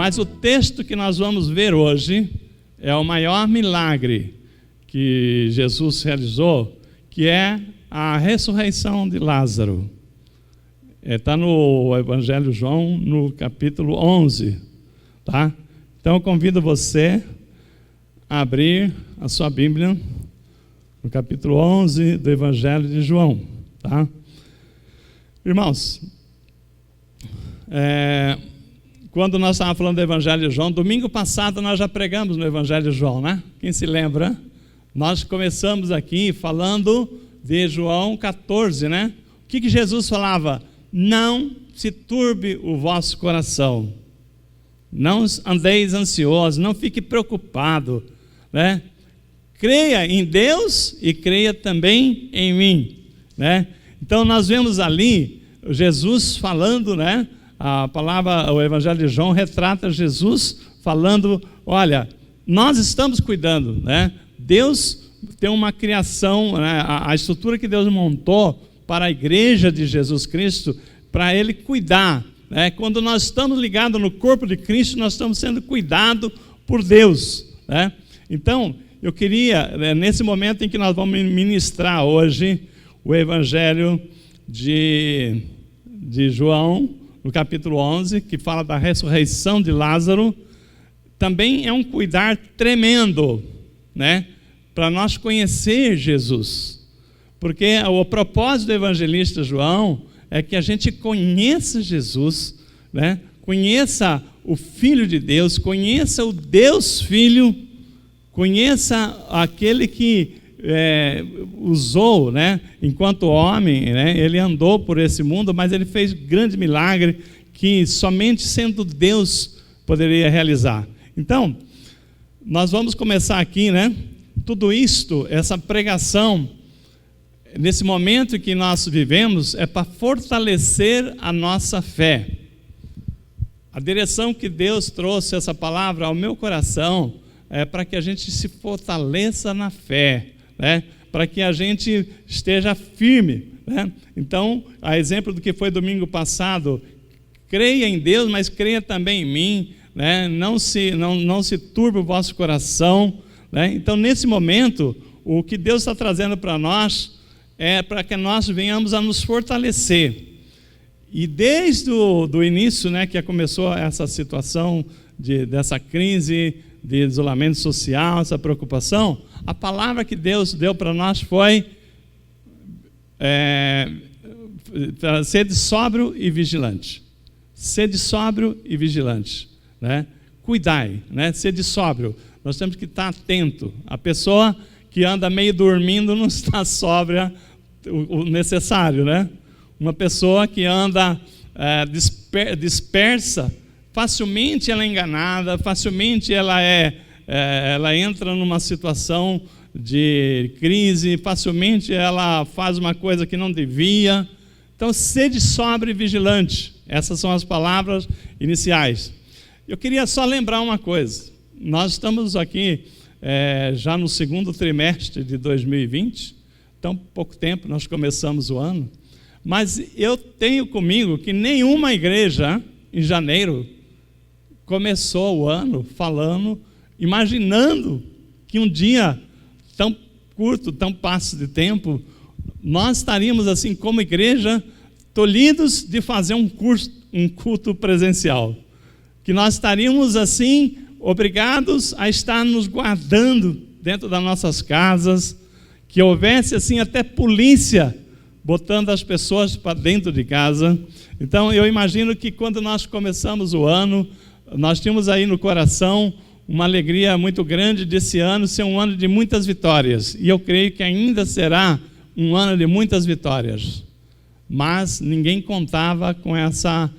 Mas o texto que nós vamos ver hoje é o maior milagre que Jesus realizou, que é a ressurreição de Lázaro. Está no Evangelho de João, no capítulo 11. Tá? Então eu convido você a abrir a sua Bíblia no capítulo 11 do Evangelho de João. Tá? Irmãos, quando nós estávamos falando do Evangelho de João, domingo passado nós já pregamos no Evangelho de João, né? Quem se lembra? Nós começamos aqui falando de João 14, né? O que Jesus falava? Não se turbe o vosso coração, não andeis ansiosos, não fique preocupado, né? Creia em Deus e creia também em mim, né? Então nós vemos ali Jesus falando, né? A palavra, o Evangelho de João retrata Jesus falando: olha, nós estamos cuidando, né? Deus tem uma criação, né? A estrutura que Deus montou para a igreja de Jesus Cristo, para Ele cuidar, né? Quando nós estamos ligados no corpo de Cristo, nós estamos sendo cuidados por Deus, né? Então, eu queria, nesse momento em que nós vamos ministrar hoje o Evangelho de João, no capítulo 11, que fala da ressurreição de Lázaro, também é um cuidar tremendo, né? Para nós conhecer Jesus. Porque o propósito do evangelista João é que a gente conheça Jesus, né? Conheça o Filho de Deus, conheça o Deus Filho, conheça aquele que usou, né? Enquanto homem, né? Ele andou por esse mundo, mas ele fez grande milagre que somente sendo Deus poderia realizar. Então, nós vamos começar aqui, né? Tudo isto, essa pregação, nesse momento que nós vivemos, é para fortalecer a nossa fé. A direção que Deus trouxe essa palavra ao meu coração é para que a gente se fortaleça na fé, né? Para que a gente esteja firme, né? Então, a exemplo do que foi domingo passado, creia em Deus, mas creia também em mim, né? Não se turbe o vosso coração, né? Então, nesse momento, o que Deus está trazendo para nós é para que nós venhamos a nos fortalecer. E desde o início, né, que começou essa situação dessa crise de isolamento social, essa preocupação, a palavra que Deus deu para nós foi sede sóbrio e vigilante. Sede sóbrio e vigilante, né? Cuidai, né? Sede sóbrio. Nós temos que estar atento. A pessoa que anda meio dormindo não está sóbria o necessário, né? Uma pessoa que anda dispersa, facilmente ela é enganada, facilmente ela entra numa situação de crise, facilmente ela faz uma coisa que não devia. Então, sede sóbrio e vigilante. Essas são as palavras iniciais. Eu queria só lembrar uma coisa. Nós estamos aqui já no segundo trimestre de 2020, então pouco tempo nós começamos o ano, mas eu tenho comigo que nenhuma igreja em janeiro começou o ano falando, imaginando que um dia tão curto, tão passo de tempo, nós estaríamos assim como igreja tolhidos de fazer um culto presencial, que nós estaríamos assim obrigados a estar nos guardando dentro das nossas casas, que houvesse assim até polícia botando as pessoas para dentro de casa. Então eu imagino que quando nós começamos o ano, nós tínhamos aí no coração uma alegria muito grande desse ano ser um ano de muitas vitórias, e eu creio que ainda será um ano de muitas vitórias, mas ninguém contava com essa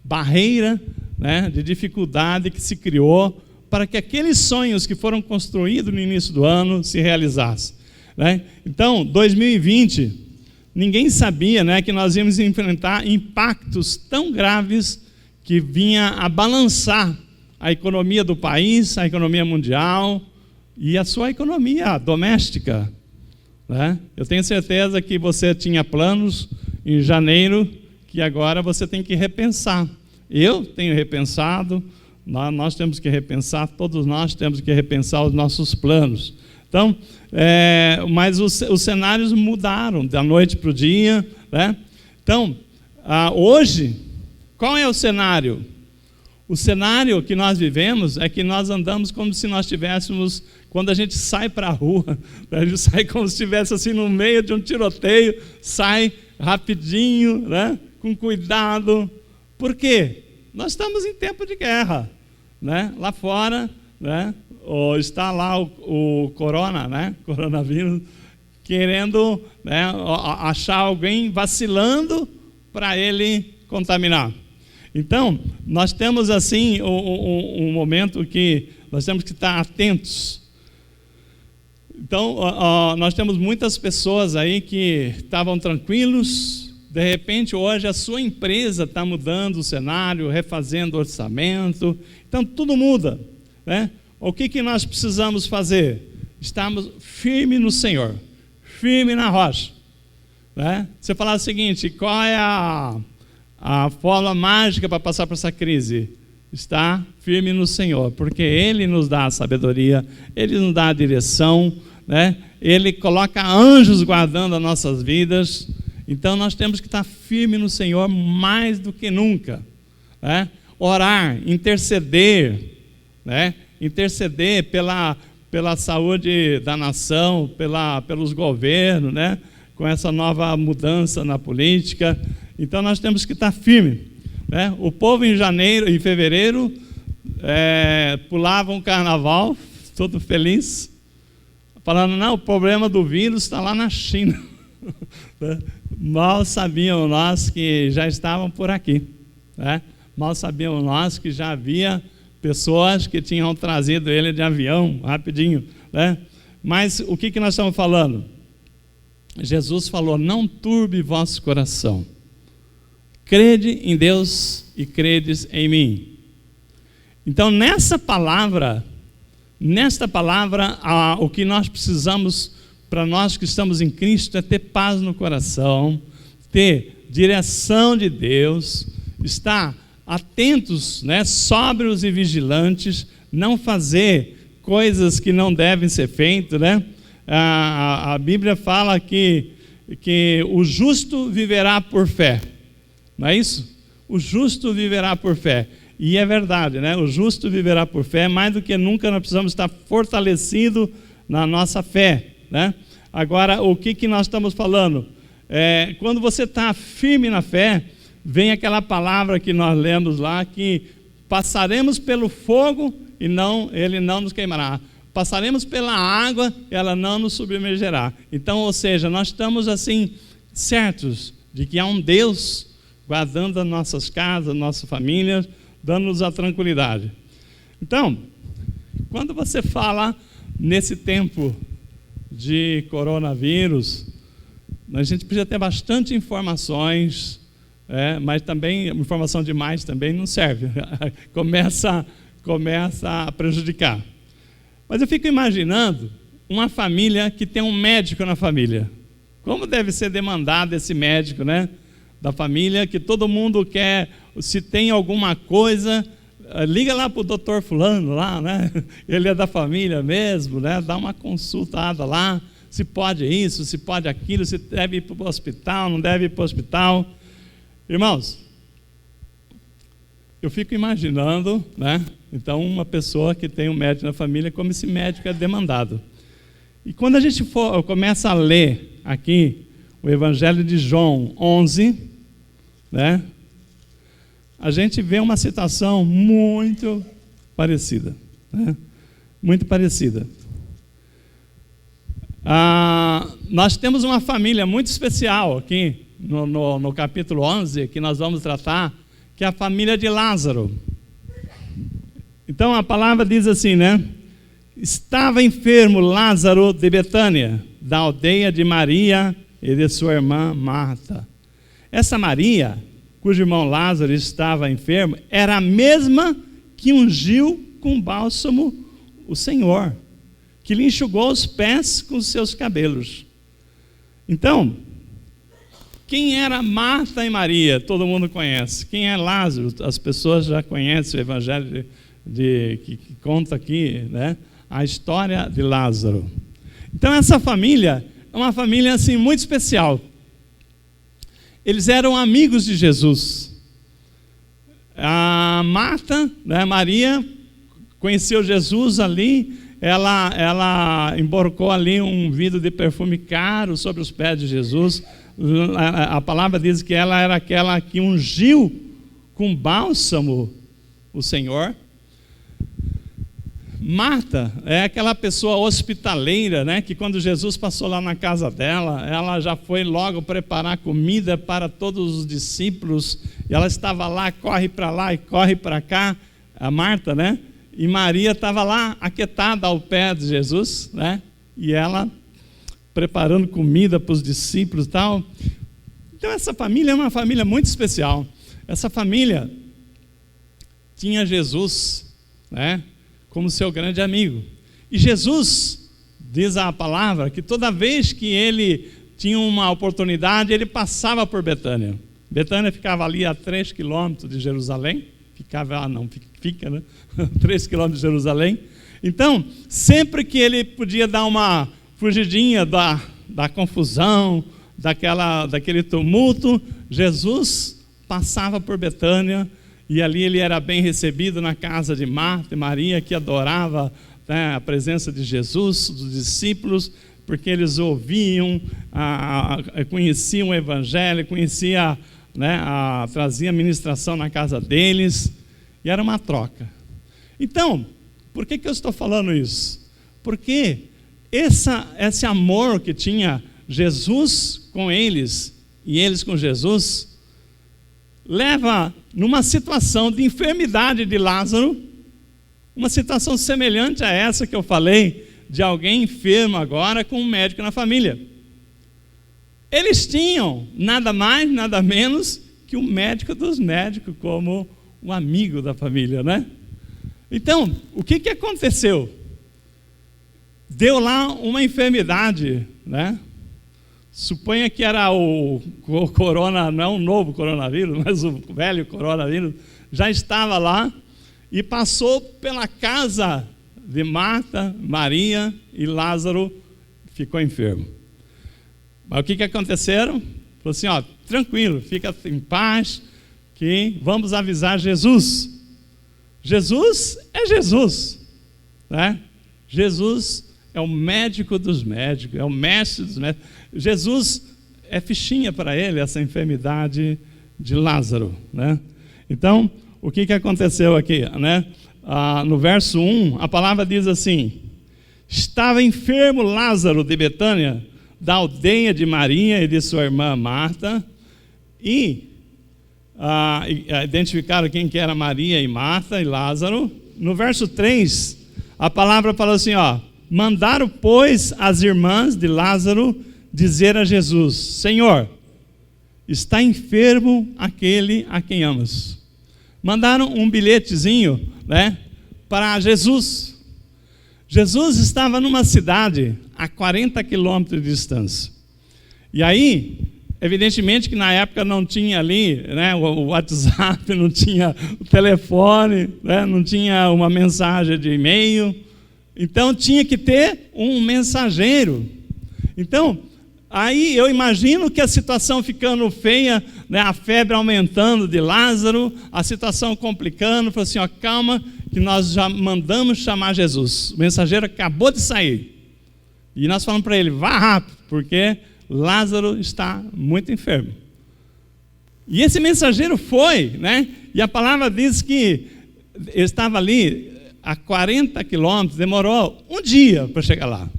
barreira, né, de dificuldade que se criou para que aqueles sonhos que foram construídos no início do ano se realizassem, né? Então, 2020, ninguém sabia, né, que nós íamos enfrentar impactos tão graves que vinha a balançar a economia do país, a economia mundial e a sua economia doméstica, né? Eu tenho certeza que você tinha planos em janeiro que agora você tem que repensar. Eu tenho repensado, nós temos que repensar, todos nós temos que repensar os nossos planos. Então, mas os cenários mudaram da noite para o dia, né? Então, hoje, qual é o cenário? O cenário que nós vivemos é que nós andamos como se nós tivéssemos, quando a gente sai para a rua, a gente sai como se estivesse assim no meio de um tiroteio, sai rapidinho, né? Com cuidado. Por quê? Nós estamos em tempo de guerra, né? Lá fora, né? Está lá o corona, né? Coronavírus, querendo, né, achar alguém vacilando para ele contaminar. Então, nós temos assim um momento que nós temos que estar atentos. Então, nós temos muitas pessoas aí que estavam tranquilos, de repente hoje a sua empresa está mudando o cenário, refazendo o orçamento, então tudo muda, né? O que nós precisamos fazer? Estamos firmes no Senhor, firme na rocha, né? Você falar o seguinte, qual é a fórmula mágica para passar por essa crise? Está firme no Senhor, porque Ele nos dá a sabedoria, Ele nos dá a direção, né? Ele coloca anjos guardando as nossas vidas. Então nós temos que estar firme no Senhor mais do que nunca, né? Orar, interceder, né? Interceder pela saúde da nação, pelos governos, né? Com essa nova mudança na política. Então nós temos que estar firme, né? O povo em fevereiro pulava um carnaval, todo feliz, falando, não, o problema do vírus está lá na China. Mal sabiam nós que já estavam por aqui, né? Mal sabiam nós que já havia pessoas que tinham trazido ele de avião, rapidinho, né? Mas o que nós estamos falando? Jesus falou, não turbe vosso coração, crede em Deus e credes em mim. Então nesta palavra, o que nós precisamos para nós que estamos em Cristo é ter paz no coração, ter direção de Deus, estar atentos, né, sóbrios e vigilantes, não fazer coisas que não devem ser feitas, né? A Bíblia fala que o justo viverá por fé, não é isso? O justo viverá por fé, e é verdade, né? O justo viverá por fé, mais do que nunca nós precisamos estar fortalecidos na nossa fé, né? Agora, o que nós estamos falando? Quando você está firme na fé, vem aquela palavra que nós lemos lá, que passaremos pelo fogo e ele não nos queimará. Passaremos pela água, ela não nos submergerá. Então, ou seja, nós estamos assim, certos de que há um Deus guardando as nossas casas, nossas famílias, dando-nos a tranquilidade. Então, quando você fala nesse tempo de coronavírus, a gente precisa ter bastante informações, mas também informação demais também não serve, começa a prejudicar. Mas eu fico imaginando uma família que tem um médico na família. Como deve ser demandado esse médico, né? Da família, que todo mundo quer, se tem alguma coisa, liga lá para o doutor fulano lá, né? Ele é da família mesmo, né? Dá uma consultada lá, se pode isso, se pode aquilo, se deve ir para o hospital, não deve ir para o hospital. Irmãos, eu fico imaginando, né? Então, uma pessoa que tem um médico na família, como esse médico é demandado. E quando a gente começa a ler aqui o Evangelho de João 11, né? A gente vê uma citação muito parecida, né? Muito parecida. Nós temos uma família muito especial aqui no capítulo 11, que nós vamos tratar, que é a família de Lázaro. Então a palavra diz assim, né? Estava enfermo Lázaro de Betânia, da aldeia de Maria e de sua irmã Marta. Essa Maria, cujo irmão Lázaro estava enfermo, era a mesma que ungiu com bálsamo o Senhor, que lhe enxugou os pés com os seus cabelos. Então, Quem era Marta e Maria? Todo mundo conhece. Quem é Lázaro? As pessoas já conhecem o evangelho que conta aqui, né? A história de Lázaro. Então essa família é uma família assim muito especial. Eles eram amigos de Jesus. A Marta, né, Maria, conheceu Jesus ali. Ela emborcou ali um vidro de perfume caro sobre os pés de Jesus. A palavra diz que ela era aquela que ungiu com bálsamo o Senhor. Marta é aquela pessoa hospitaleira, né, que quando Jesus passou lá na casa dela, ela já foi logo preparar comida para todos os discípulos, e ela estava lá e corre para cá, a Marta, né, e Maria estava lá aquietada ao pé de Jesus, né, e ela preparando comida para os discípulos e tal. Então essa família é uma família muito especial. Essa família tinha Jesus, né, como seu grande amigo. E Jesus, diz a palavra, que toda vez que ele tinha uma oportunidade, ele passava por Betânia. Betânia ficava ali a 3 quilômetros de Jerusalém. Fica, né? 3 quilômetros de Jerusalém. Então, sempre que ele podia dar uma fugidinha da confusão, daquele tumulto, Jesus passava por Betânia. E ali ele era bem recebido na casa de Marta e Maria, que adorava, né, a presença de Jesus, dos discípulos, porque eles ouviam, conheciam o Evangelho, conheciam, né, trazia a ministração na casa deles, e era uma troca. Então, por que eu estou falando isso? Porque esse amor que tinha Jesus com eles, e eles com Jesus, leva numa situação de enfermidade de Lázaro, uma situação semelhante a essa que eu falei, de alguém enfermo agora com um médico na família. Eles tinham nada mais, nada menos que o médico dos médicos como um amigo da família, né? Então, o que aconteceu? Deu lá uma enfermidade, né? Suponha que era o corona, não é um novo coronavírus, mas o velho coronavírus, já estava lá e passou pela casa de Marta, Maria e Lázaro, ficou enfermo. Mas o que aconteceram? Falou assim, ó, tranquilo, fica em paz, que vamos avisar Jesus. Jesus é Jesus, né? Jesus é o médico dos médicos, é o mestre dos médicos. Jesus é fichinha para ele, essa enfermidade de Lázaro, né? Então, o que aconteceu aqui, né? No verso 1, a palavra diz assim: estava enfermo Lázaro de Betânia, da aldeia de Maria e de sua irmã Marta, e identificaram quem que era Maria e Marta e Lázaro. No verso 3, a palavra fala assim, ó: mandaram, pois, as irmãs de Lázaro dizer a Jesus: Senhor, está enfermo aquele a quem amas. Mandaram um bilhetezinho, né, para Jesus. Jesus estava numa cidade a 40 quilômetros de distância. E aí, evidentemente que na época não tinha ali, né, o WhatsApp, não tinha o telefone, né, não tinha uma mensagem de e-mail. Então tinha que ter um mensageiro. Então, aí eu imagino que a situação ficando feia, né, a febre aumentando de Lázaro, a situação complicando, falou assim, ó, calma, que nós já mandamos chamar Jesus. O mensageiro acabou de sair. E nós falamos para ele, vá rápido, porque Lázaro está muito enfermo. E esse mensageiro foi, né? E a palavra diz que ele estava ali a 40 quilômetros, demorou um dia para chegar lá.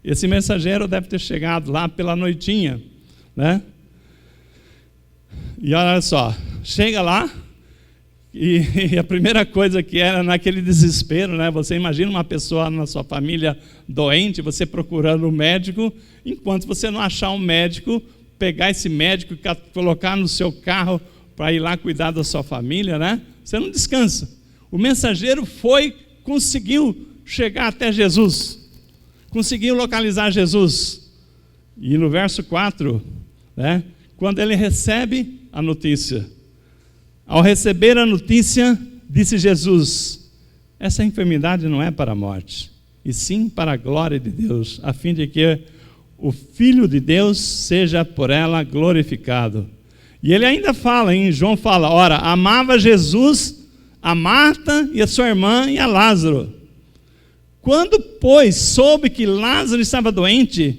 Esse mensageiro deve ter chegado lá pela noitinha, né? E olha só, chega lá, e a primeira coisa que era naquele desespero, né? Você imagina uma pessoa na sua família doente, você procurando um médico, enquanto você não achar um médico, pegar esse médico e colocar no seu carro para ir lá cuidar da sua família, né? Você não descansa. O mensageiro conseguiu chegar até Jesus, conseguiu localizar Jesus. E no verso 4, né, quando ele recebe a notícia. Ao receber a notícia, disse Jesus: essa enfermidade não é para a morte, e sim para a glória de Deus, a fim de que o Filho de Deus seja por ela glorificado. E ele ainda fala, João fala, ora, amava Jesus a Marta e a sua irmã e a Lázaro. Quando, pois, soube que Lázaro estava doente,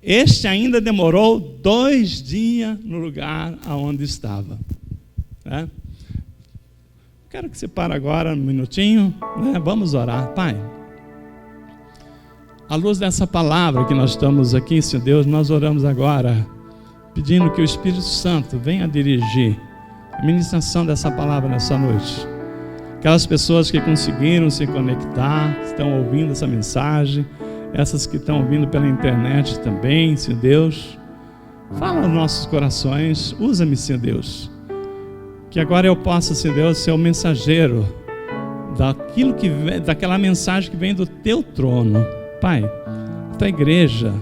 este ainda demorou 2 dias no lugar aonde estava. Quero que você pare agora um minutinho, vamos orar. Pai, à luz dessa palavra que nós estamos aqui, Senhor Deus, nós oramos agora, pedindo que o Espírito Santo venha dirigir a ministração dessa palavra nessa noite. Aquelas pessoas que conseguiram se conectar, que estão ouvindo essa mensagem, essas que estão ouvindo pela internet também, Senhor Deus, fala aos nossos corações, usa-me, Senhor Deus, que agora eu possa, Senhor Deus, ser o mensageiro daquela mensagem que vem do Teu trono. Pai, a Tua igreja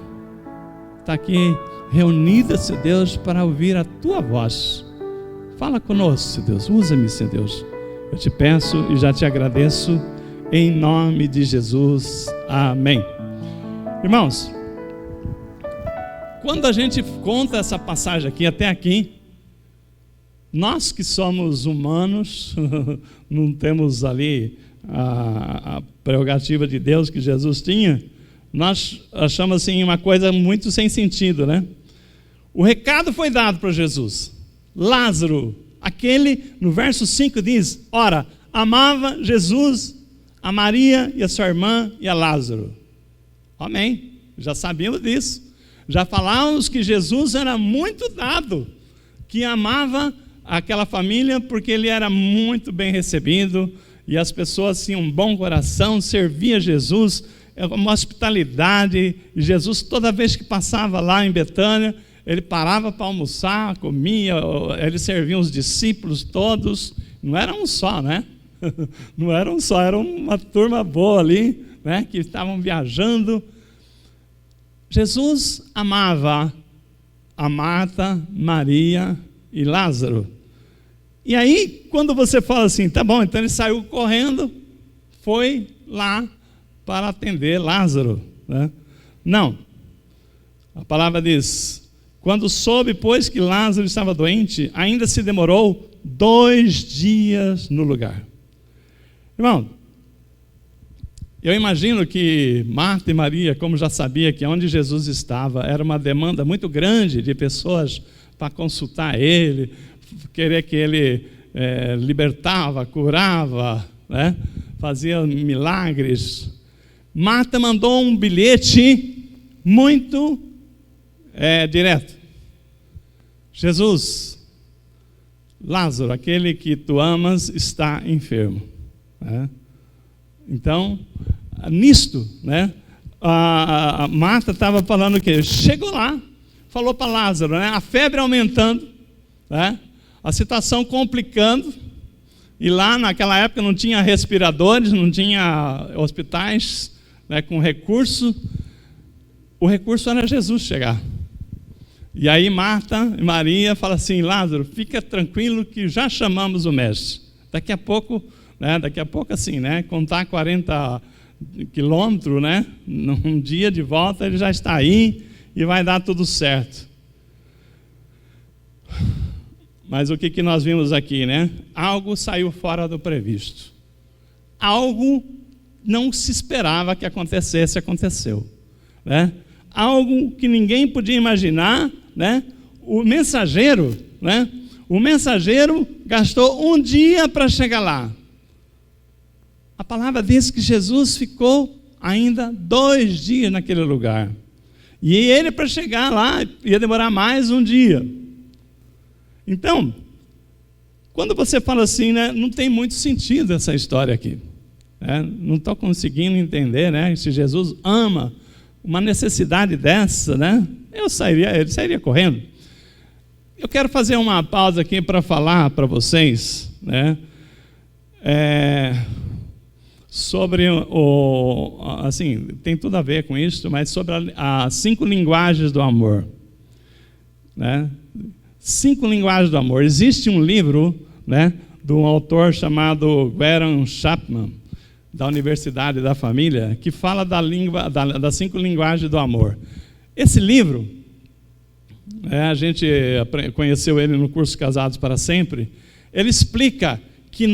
está aqui reunida, Senhor Deus, para ouvir a Tua voz. Fala conosco, Senhor Deus, usa-me, Senhor Deus. Eu te peço e já te agradeço, em nome de Jesus, amém. Irmãos, quando a gente conta essa passagem aqui, até aqui, nós que somos humanos, não temos ali a prerrogativa de Deus que Jesus tinha, nós achamos assim uma coisa muito sem sentido, né? O recado foi dado para Jesus. Lázaro, aquele, no verso 5 diz, ora, amava Jesus a Maria e a sua irmã e a Lázaro. Amém, já sabíamos disso. Já falávamos que Jesus era muito dado, que amava aquela família porque ele era muito bem recebido e as pessoas tinham um bom coração, servia Jesus, uma hospitalidade. E Jesus, toda vez que passava lá em Betânia, ele parava para almoçar, comia, ele servia os discípulos todos. Não era um só, né? Não era um só, era uma turma boa ali, né? Que estavam viajando. Jesus amava a Marta, Maria e Lázaro. E aí, quando você fala assim, tá bom, então ele saiu correndo, foi lá para atender Lázaro, né? Não. A palavra diz, quando soube, pois, que Lázaro estava doente, ainda se demorou 2 dias no lugar. Irmão, eu imagino que Marta e Maria, como já sabia que onde Jesus estava, era uma demanda muito grande de pessoas para consultar ele, querer que ele libertava, curava, né? Fazia milagres. Marta mandou um bilhete muito direto. Jesus, Lázaro, aquele que tu amas, está enfermo. Né? Então, nisto, né? A Marta estava falando o quê? Chegou lá, falou para Lázaro, né? A febre aumentando, né? A situação complicando, e lá naquela época não tinha respiradores, não tinha hospitais, né, com recurso. O recurso era Jesus chegar. E aí Marta e Maria falam assim, Lázaro, fica tranquilo que já chamamos o mestre. Daqui a pouco assim, né, contar 40 quilômetros, né, num dia de volta, ele já está aí e vai dar tudo certo. Mas o que nós vimos aqui, né? Algo saiu fora do previsto. Algo não se esperava que acontecesse, aconteceu, né? Algo que ninguém podia imaginar, né? O mensageiro, né? O mensageiro gastou 1 dia para chegar lá. A palavra diz que Jesus ficou ainda 2 dias naquele lugar. E ele, para chegar lá, ia demorar mais 1 dia. Então, quando você fala assim, né, não tem muito sentido essa história aqui. Né? Não estou conseguindo entender, né, se Jesus ama uma necessidade dessa, né, ele sairia correndo. Eu quero fazer uma pausa aqui para falar para vocês, né, sobre assim, tem tudo a ver com isso, mas sobre as 5 linguagens do amor, né? 5 linguagens do amor. Existe um livro, né, de um autor chamado Gordon Chapman, da Universidade da Família, que fala das 5 linguagens do amor. Esse livro, a gente conheceu ele no curso Casados para Sempre, ele explica que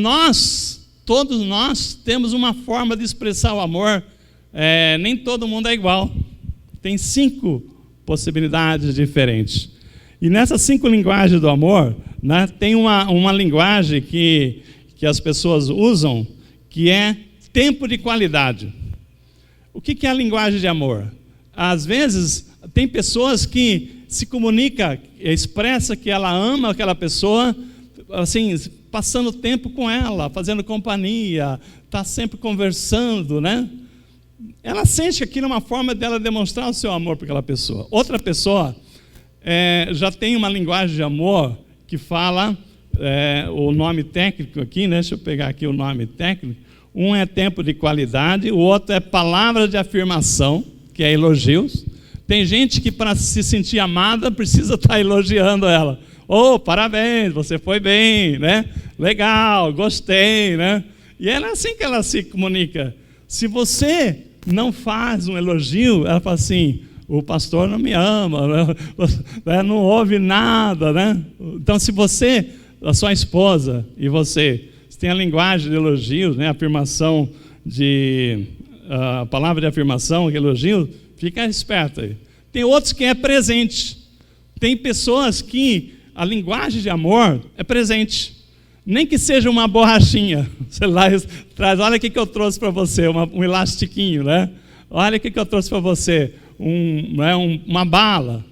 todos nós temos uma forma de expressar o amor, nem todo mundo é igual. Tem 5 possibilidades diferentes. E nessas 5 linguagens do amor, né, tem uma linguagem que as pessoas usam, que é tempo de qualidade. O que é a linguagem de amor? Às vezes, tem pessoas que se comunicam, expressa que ela ama aquela pessoa, assim, passando tempo com ela, fazendo companhia, está sempre conversando, né? Ela sente que aquilo é uma forma dela demonstrar o seu amor por aquela pessoa. Outra pessoa já tem uma linguagem de amor que fala, o nome técnico aqui, né? Deixa eu pegar aqui o nome técnico. Um é tempo de qualidade, o outro é palavra de afirmação, que é elogios. Tem gente que, para se sentir amada, precisa estar elogiando ela. Parabéns, você foi bem, né? Legal, gostei, né? E é assim que ela se comunica. Se você não faz um elogio, ela fala assim: o pastor não me ama, né? Não ouve nada, né? Então, se você, a sua esposa e você tem a linguagem de elogios, né? Afirmação a palavra de afirmação, elogio, fica esperto aí. Tem outros que é presente. Tem pessoas que a linguagem de amor é presente. Nem que seja uma borrachinha. Você lá traz, olha o que eu trouxe para você, um elastiquinho, né? Olha o que eu trouxe para você, uma bala.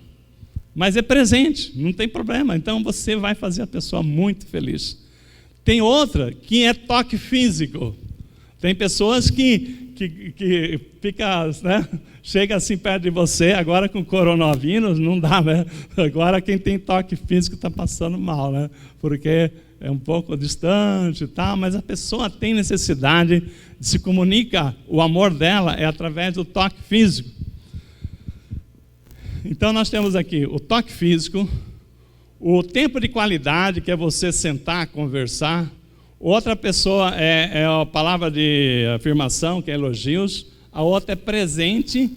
Mas é presente, não tem problema. Então você vai fazer a pessoa muito feliz. Tem outra que é toque físico. Tem pessoas que fica, né? Chega assim perto de você, agora com coronavírus não dá, né? Agora quem tem toque físico está passando mal, né? Porque é um pouco distante e tal, mas a pessoa tem necessidade de se comunicar. O amor dela é através do toque físico. Então nós temos aqui o toque físico, o tempo de qualidade, que é você sentar, conversar. Outra pessoa é a palavra de afirmação, que é elogios. A outra é presente,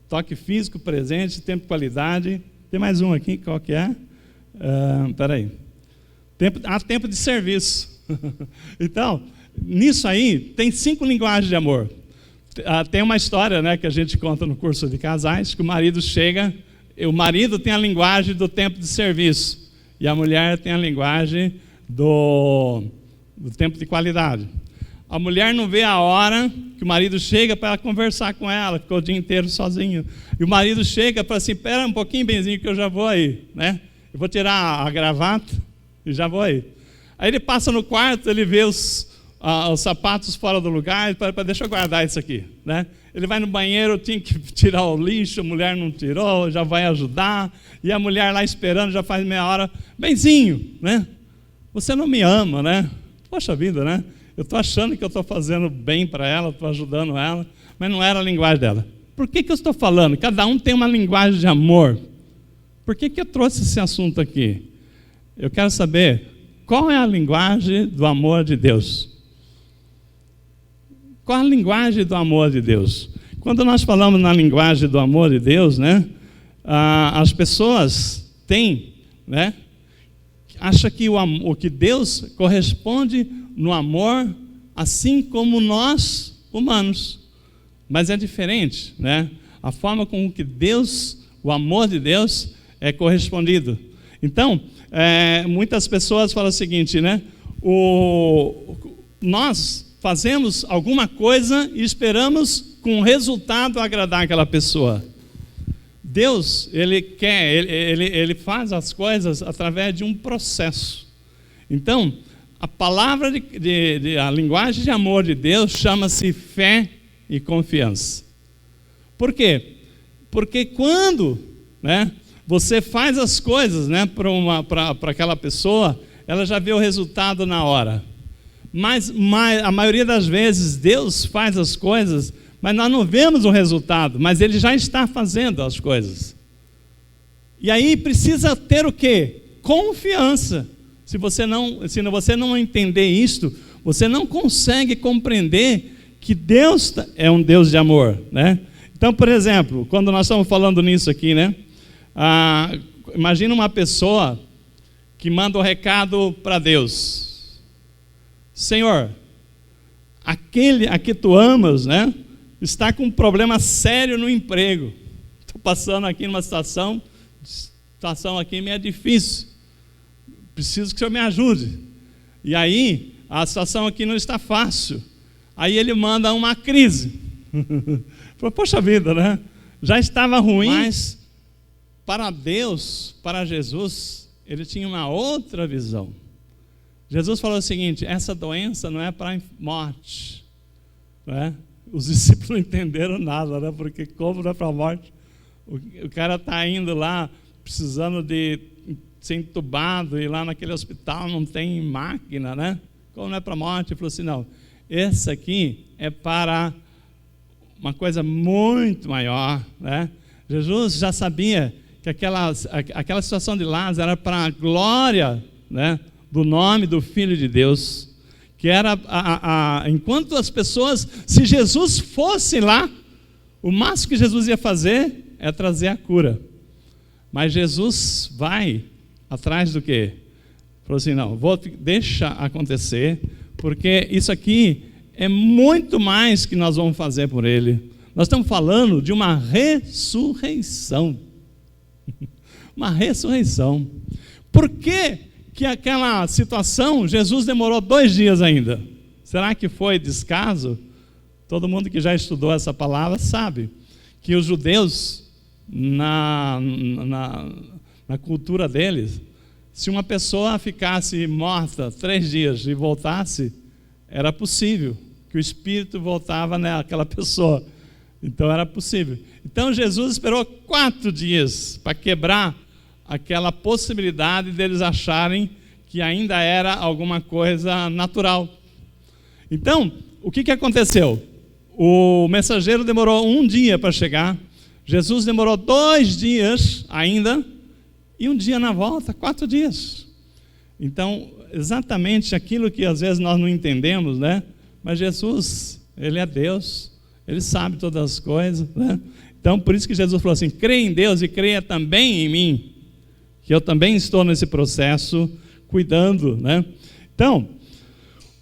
toque físico, presente, tempo de qualidade. Tem mais um aqui, qual que é? Espera aí. Tempo de serviço. Então, nisso aí, tem 5 linguagens de amor. Tem uma história, né, que a gente conta no curso de casais, que o marido chega, o marido tem a linguagem do tempo de serviço, e a mulher tem a linguagem do tempo de qualidade. A mulher não vê a hora que o marido chega para ela conversar com ela, ficou o dia inteiro sozinho. E o marido chega e fala assim: espera um pouquinho, benzinho, que eu já vou aí, né? Eu vou tirar a gravata e já vou aí. Aí ele passa no quarto, ele vê os sapatos fora do lugar, deixa eu guardar isso aqui, né? Ele vai no banheiro, tinha que tirar o lixo, a mulher não tirou, já vai ajudar, e a mulher lá esperando, já faz meia hora: benzinho, né? Você não me ama, né? Poxa vida, né? Eu estou achando que eu estou fazendo bem para ela, estou ajudando ela, mas não era a linguagem dela. Por que eu estou falando? Cada um tem uma linguagem de amor. Por que eu trouxe esse assunto aqui? Eu quero saber qual é a linguagem do amor de Deus. Qual a linguagem do amor de Deus? Quando nós falamos na linguagem do amor de Deus, né, as pessoas têm, né, acham que o que Deus corresponde no amor, assim como nós, humanos. Mas é diferente, né? A forma com que Deus, o amor de Deus, é correspondido. Então, muitas pessoas falam o seguinte, né? Nós fazemos alguma coisa e esperamos com o resultado agradar aquela pessoa. Deus, ele faz as coisas através de um processo. Então, a palavra a linguagem de amor de Deus chama-se fé e confiança. Por quê? Porque quando, né, você faz as coisas, né, para aquela pessoa, ela já vê o resultado na hora. Mas a maioria das vezes Deus faz as coisas, mas nós não vemos o resultado, mas Ele já está fazendo as coisas. E aí precisa ter o quê? Confiança. Se você não entender isto, você não consegue compreender que Deus é um Deus de amor, né? Então, por exemplo, quando nós estamos falando nisso aqui, né? Imagina uma pessoa que manda um recado para Deus: Senhor, aquele a que tu amas, né, está com um problema sério no emprego. Estou passando aqui numa situação aqui meio difícil. Preciso que o Senhor me ajude. E aí, a situação aqui não está fácil. Aí ele manda uma crise. Poxa vida, né? Já estava ruim, mas para Deus, para Jesus, ele tinha uma outra visão. Jesus falou o seguinte: essa doença não é para morte, não é? Os discípulos não entenderam nada, né? Porque como não é para morte? O cara está indo lá precisando de ser entubado, e lá naquele hospital não tem máquina, né? Como não é para morte? Ele falou assim: não, esse aqui é para uma coisa muito maior, né? Jesus já sabia que aquela situação de Lázaro era para a glória, né, do nome do Filho de Deus, que era enquanto as pessoas, se Jesus fosse lá, o máximo que Jesus ia fazer é trazer a cura. Mas Jesus vai atrás do quê? Falou assim: não, deixa acontecer, porque isso aqui é muito mais que nós vamos fazer por ele. Nós estamos falando de uma ressurreição. Uma ressurreição. Por que aquela situação, Jesus demorou 2 dias ainda? Será que foi descaso? Todo mundo que já estudou essa palavra sabe que os judeus, na cultura deles, se uma pessoa ficasse morta 3 dias e voltasse, era possível que o espírito voltava naquela pessoa. Então era possível. Então Jesus esperou 4 dias para quebrar aquela possibilidade deles acharem que ainda era alguma coisa natural. Então, o que aconteceu? O mensageiro demorou 1 dia para chegar, Jesus demorou 2 dias ainda, e 1 dia na volta, 4 dias. Então, exatamente aquilo que às vezes nós não entendemos, né? Mas Jesus, Ele é Deus, Ele sabe todas as coisas, né? Então, por isso que Jesus falou assim: creia em Deus e creia também em mim, que eu também estou nesse processo cuidando, né? Então,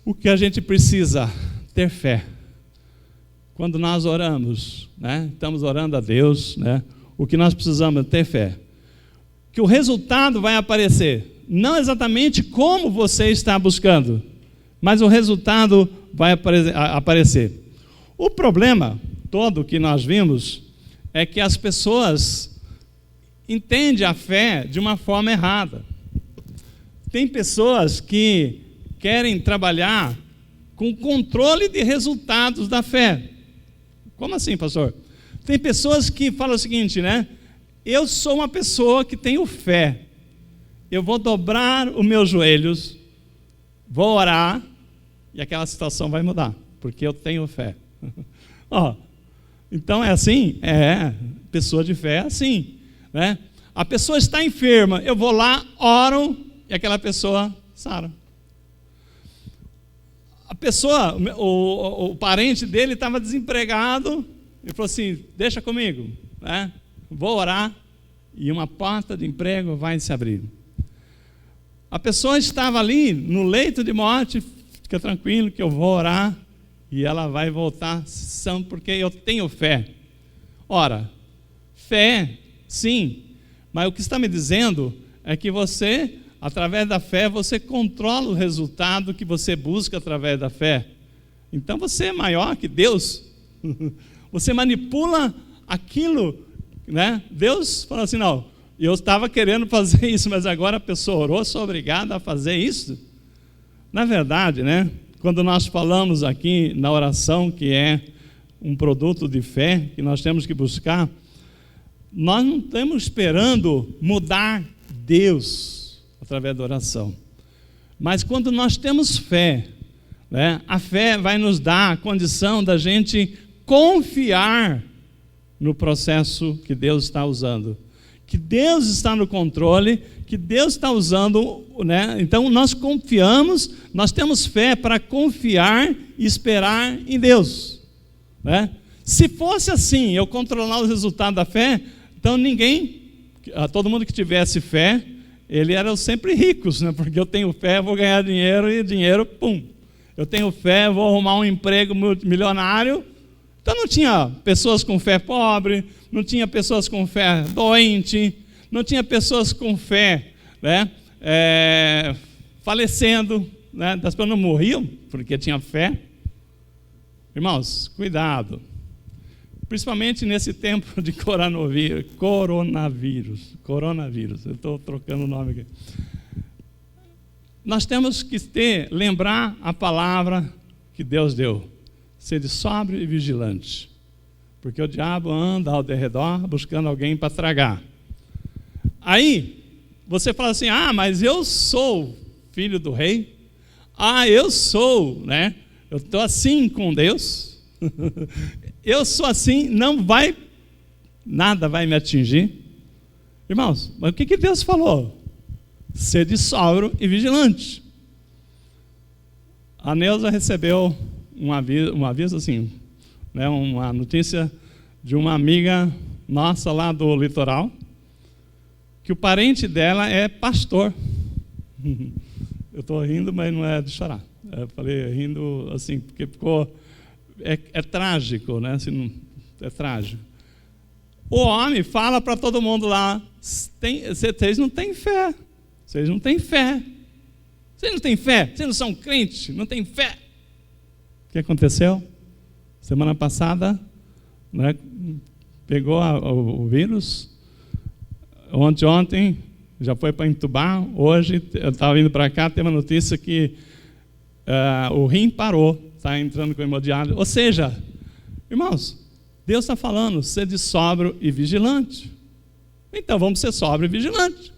o que a gente precisa? Ter fé. Quando nós oramos, né? Estamos orando a Deus, né? O que nós precisamos é ter fé. Que o resultado vai aparecer, não exatamente como você está buscando, mas o resultado vai aparecer. O problema todo que nós vimos é que as pessoas entendem a fé de uma forma errada. Tem pessoas que querem trabalhar com controle de resultados da fé. Como assim, pastor? Tem pessoas que falam o seguinte, né? Eu sou uma pessoa que tenho fé. Eu vou dobrar os meus joelhos, vou orar, e aquela situação vai mudar, porque eu tenho fé. Então é assim? Pessoa de fé é assim, né? A pessoa está enferma, eu vou lá, oro, e aquela pessoa sara. A pessoa, o parente dele estava desempregado, ele falou assim: deixa comigo, né? Vou orar, e uma porta de emprego vai se abrir. A pessoa estava ali no leito de morte, fica tranquilo que eu vou orar, e ela vai voltar sã, porque eu tenho fé. Ora, fé, sim, mas o que está me dizendo é que você, através da fé, você controla o resultado que você busca através da fé. Então você é maior que Deus. Você manipula aquilo, né? Deus fala assim: não, eu estava querendo fazer isso, mas agora a pessoa orou, sou obrigado a fazer isso. Na verdade, né, quando nós falamos aqui na oração, que é um produto de fé que nós temos que buscar, nós não estamos esperando mudar Deus através da oração. Mas quando nós temos fé, né, a fé vai nos dar a condição da gente confiar no processo que Deus está usando. que Deus está no controle, que Deus está usando, né? Então nós confiamos, nós temos fé para confiar e esperar em Deus, né? Se fosse assim, eu controlar os resultados da fé, então todo mundo que tivesse fé, ele era sempre ricos, né? Porque eu tenho fé, vou ganhar dinheiro e dinheiro, pum. Eu tenho fé, vou arrumar um emprego milionário. Então não tinha pessoas com fé pobre, não tinha pessoas com fé doente, não tinha pessoas com fé, né, falecendo, né, as pessoas não morriam porque tinham fé. Irmãos, cuidado, principalmente nesse tempo de coronavírus, eu estou trocando o nome aqui. Nós temos que lembrar a palavra que Deus deu. Sede sóbrio e vigilante, porque o diabo anda ao derredor buscando alguém para tragar. Aí, você fala assim, mas eu sou filho do rei, eu sou, né? Eu estou assim com Deus, eu sou assim, nada vai me atingir. Irmãos, mas o que Deus falou? Sede sóbrio e vigilante. A Neuza recebeu um aviso assim, né, uma notícia de uma amiga nossa lá do litoral, que o parente dela é pastor. Eu estou rindo, mas não é de chorar. Eu falei rindo assim, porque é trágico, né? Assim, é trágico. O homem fala para todo mundo lá, vocês não têm fé, vocês não têm fé, vocês não têm fé, vocês não são crentes, não têm fé. O que aconteceu? Semana passada, né, pegou o vírus. Ontem já foi para entubar. Hoje eu estava indo para cá, tem uma notícia que o rim parou, está entrando com hemodiálise. Ou seja, irmãos, Deus está falando, sede sóbrio e vigilante. Então vamos ser sóbrio e vigilante.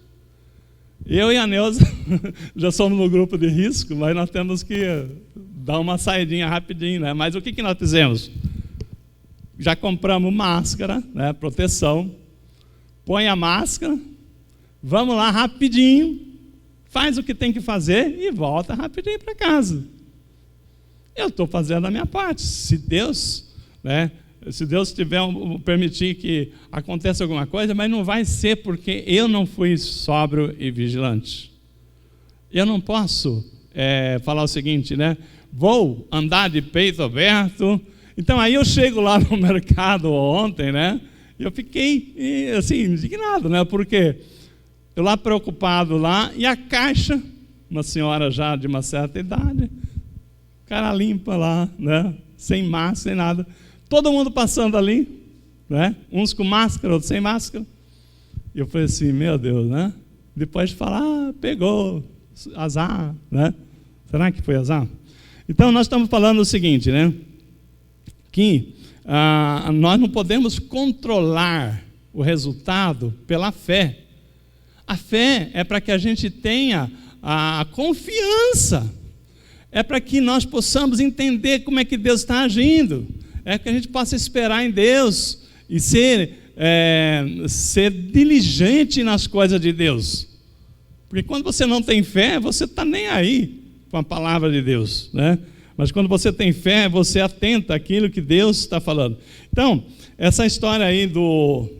Eu e a Neuza já somos no grupo de risco, mas nós temos que dar uma saidinha rapidinho, né? Mas o que nós fizemos? Já compramos máscara, né? Proteção. Põe a máscara, vamos lá rapidinho, faz o que tem que fazer e volta rapidinho para casa. Eu estou fazendo a minha parte. Se Deus, né? Se Deus permitir que aconteça alguma coisa, mas não vai ser porque eu não fui sóbrio e vigilante. Eu não posso falar o seguinte, né? Vou andar de peito aberto. Então aí eu chego lá no mercado ontem, né? E eu fiquei assim, indignado, né? Porque eu lá preocupado lá, e a caixa, uma senhora já de uma certa idade, cara limpa lá, né? Sem máscara, sem nada. Todo mundo passando ali, né? Uns com máscara, outros sem máscara. E eu falei assim, meu Deus, né? Depois de falar, pegou, azar, né? Será que foi azar? Então nós estamos falando o seguinte, né? Que nós não podemos controlar o resultado pela fé. A fé é para que a gente tenha a confiança, é para que nós possamos entender como é que Deus está agindo, é que a gente possa esperar em Deus e ser diligente nas coisas de Deus. Porque quando você não tem fé, você está nem aí com a palavra de Deus, né? Mas quando você tem fé, você atenta àquilo que Deus está falando. Então, essa história aí do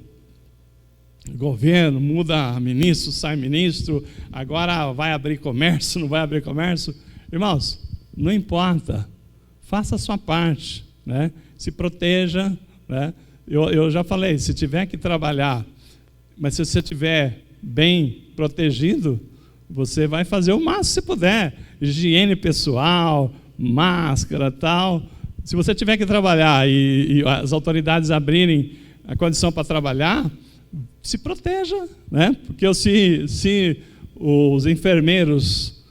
governo, muda ministro, sai ministro, agora vai abrir comércio, não vai abrir comércio. Irmãos, não importa, faça a sua parte, né? Se proteja, né? Eu já falei, se tiver que trabalhar, mas se você estiver bem protegido, você vai fazer o máximo que você puder, higiene pessoal, máscara, tal. Se você tiver que trabalhar e as autoridades abrirem a condição para trabalhar, se proteja, né? Porque se os enfermeiros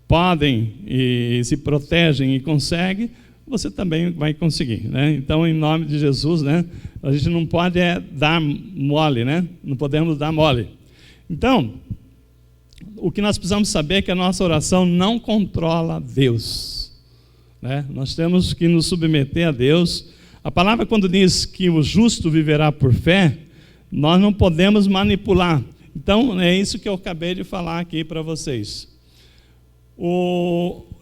podem e se protegem e conseguem, você também vai conseguir, né? Então, em nome de Jesus, né? A gente não pode dar mole, né? Não podemos dar mole. Então, o que nós precisamos saber é que a nossa oração não controla Deus, né? Nós temos que nos submeter a Deus. A palavra, quando diz que o justo viverá por fé, Nós não podemos manipular. Então, é isso que eu acabei de falar aqui para vocês.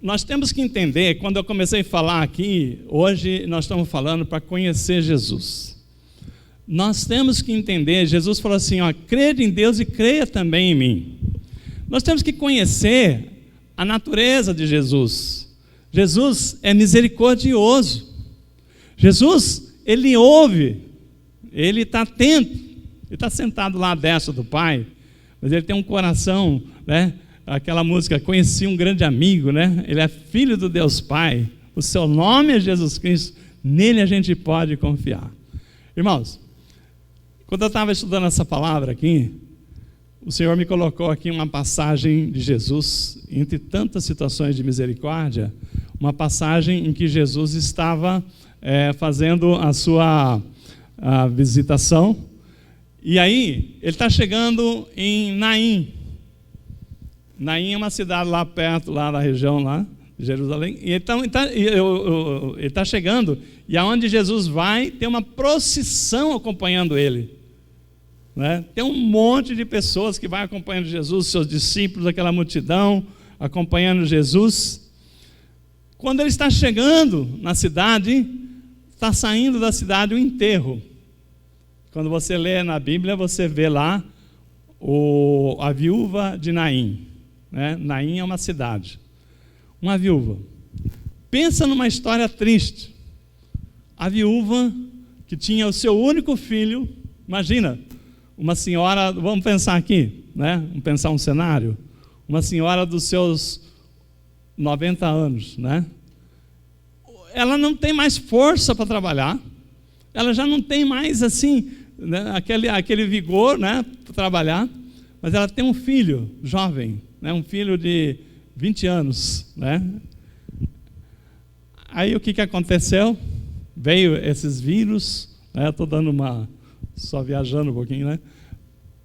Nós temos que entender, quando eu comecei a falar aqui, hoje nós estamos falando para conhecer Jesus. Nós temos que entender, Jesus falou assim, crede em Deus e creia também em mim. Nós temos que conhecer a natureza de Jesus. Jesus é misericordioso. Jesus, Ele ouve, Ele está atento, Ele está sentado lá à destra do Pai, mas Ele tem um coração, né? Aquela música, conheci um grande amigo, né? Ele é filho do Deus Pai, o seu nome é Jesus Cristo, nele a gente pode confiar. Irmãos, quando eu estava estudando essa palavra aqui, o Senhor me colocou aqui uma passagem de Jesus, entre tantas situações de misericórdia, uma passagem em que Jesus estava fazendo a sua visitação, e aí ele está chegando em Naim. Naim é uma cidade lá perto, lá da região lá, de Jerusalém, e então ele está chegando, e aonde Jesus vai, tem uma procissão acompanhando ele, né? Tem um monte de pessoas que vai acompanhando Jesus, seus discípulos, aquela multidão, acompanhando Jesus. Quando ele está chegando na cidade, está saindo da cidade o enterro. Quando você lê na Bíblia, você vê lá a viúva de Naim. Né? Naim é uma cidade, uma viúva. Pensa numa história triste. A viúva que tinha o seu único filho, imagina, uma senhora, vamos pensar aqui, né? Vamos pensar um cenário, uma senhora dos seus 90 anos, né? Ela não tem mais força para trabalhar, ela já não tem mais assim, né, aquele vigor, né, para trabalhar, mas ela tem um filho jovem, né, um filho de 20 anos, né? Aí o que aconteceu? Veio esses vírus, né? Estou dando só viajando um pouquinho, né?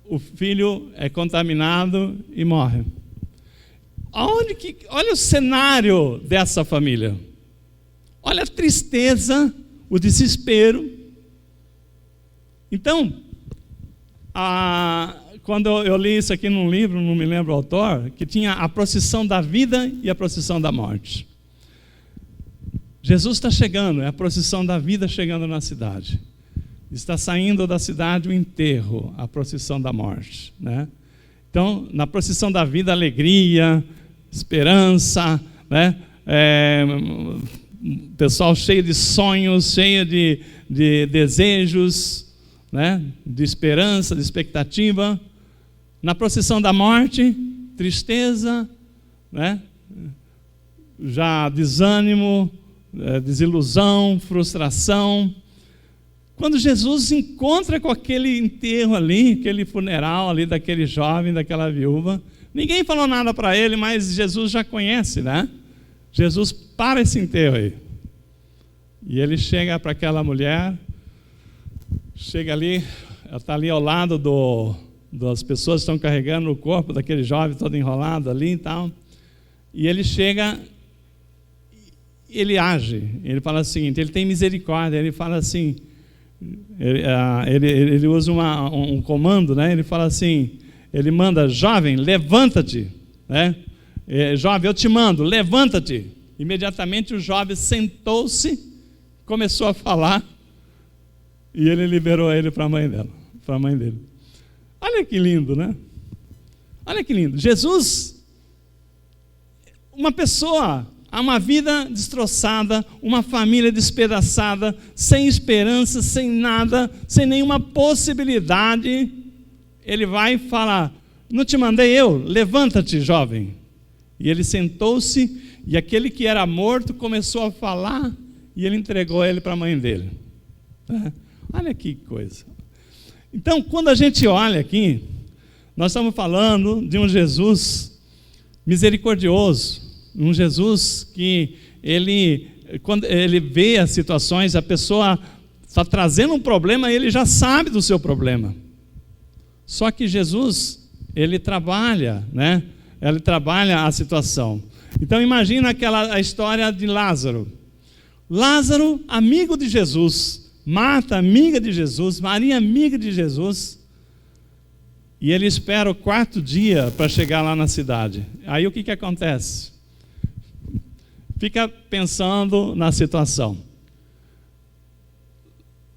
O filho é contaminado e morre. Olha o cenário dessa família. Olha a tristeza, o desespero. Então, quando eu li isso aqui num livro, não me lembro o autor, que tinha a procissão da vida e a procissão da morte. Jesus está chegando, é a procissão da vida chegando na cidade. Está saindo da cidade o enterro, a procissão da morte, né? Então, na procissão da vida, alegria, esperança, né? Pessoal cheio de sonhos, cheio de desejos, né? De esperança, de expectativa. Na procissão da morte, tristeza, né? Já desânimo, desilusão, frustração. Quando Jesus se encontra com aquele enterro ali, aquele funeral ali daquele jovem, daquela viúva, ninguém falou nada para ele, mas Jesus já conhece, né? Jesus para esse enterro aí. E ele chega para aquela mulher, chega ali, ela está ali ao lado das pessoas que estão carregando o corpo daquele jovem todo enrolado ali e tal. E ele chega, ele age, ele fala o seguinte, ele tem misericórdia, ele fala assim, ele usa um comando, né? Ele fala assim, ele manda, jovem, levanta-te, né? Jovem, eu te mando, levanta-te. Imediatamente o jovem sentou-se, começou a falar, e ele liberou ele para a mãe dele. Olha que lindo, né? Olha que lindo. Jesus, uma pessoa, uma vida destroçada, uma família despedaçada, sem esperança, sem nada, sem nenhuma possibilidade, ele vai falar, não te mandei eu? Levanta-te, jovem. E ele sentou-se, e aquele que era morto começou a falar, e ele entregou ele para a mãe dele. Olha que coisa. Então, quando a gente olha aqui, nós estamos falando de um Jesus misericordioso, um Jesus que quando ele vê as situações, a pessoa está trazendo um problema, ele já sabe do seu problema. Só que Jesus, ele trabalha, né? Ele trabalha a situação. Então imagina a história de Lázaro. Lázaro, amigo de Jesus, Marta, amiga de Jesus, Maria, amiga de Jesus. E ele espera o 4º dia para chegar lá na cidade. Aí o que acontece? Fica pensando na situação.